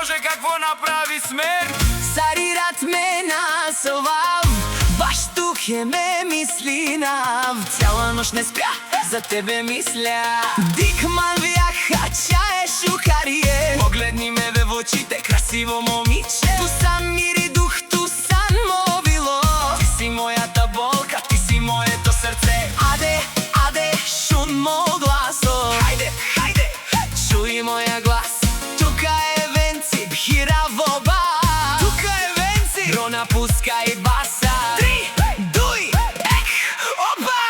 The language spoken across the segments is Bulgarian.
Боже, какво направи смер? Сарират ме насовав, баш тук е ме мислинав. Цяла нощ не спя, за тебе мисля. Дикман бяха, чае шукарие. Погледни ме в очите, красиво момиче. Тусан мири дух, тусан мобило. Ти си моята болка, ти си моето сърце. Аде, шун мо гласо. Хайде, чуй моя глас. Тука е Венци, бхира воба. Тука е Венци, Дрона пускай баса. 3, 2, опа!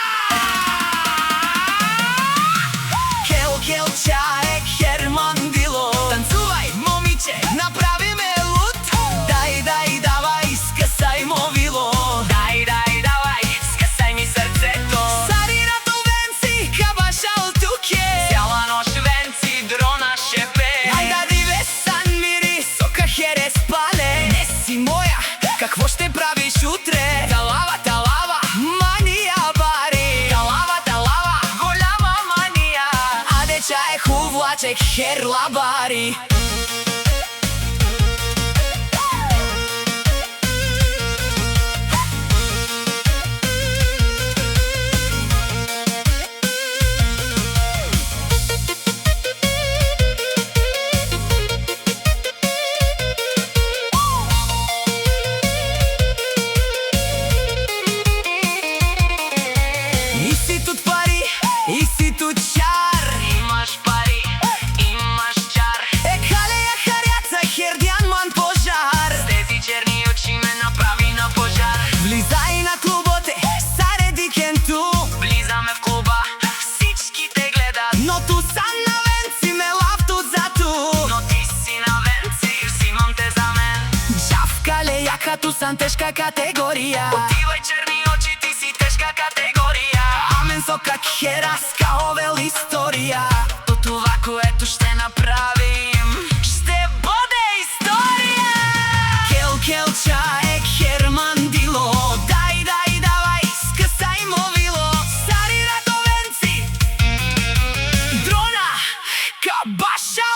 Кел, чае, Хермандило. Танцувай, момиче, направи ме луд. Дай, давай, скъсай мовило. Дай, давай, скъсай ми сърцето. Сарирато Венци, кабашал тук е. Цяла нощ Венци, Дрона ще пее. Айде, весан мири, сока херес пале. Не си моя, какво ще правиш утре? Талава, мания бари. Талава, голяма мания. Аде чае хувлачек, херла бари. И си тут пари, и си тут чар. Имаш пари, имаш чар. Халея харяца, хердян ман пожар. С тези черни очи ме направи на пожар. Влизай на клуботе, сареди кенту. Влизаме в клуба, всички те гледат. Но ту сан на Венци, ме лавту зато. Но ти си на Венци, взимам те за мен. Джавкале, яка ту сан тежка категория. Отивай черни очи, ти си тежка категория. Амен сока хера, скаовел история. То това, което ще направим, ще бъде история. Кел, чае, Хермандило. Дай, давай, скъсай мовило. Сарирато Венци, Дрона, кабаша.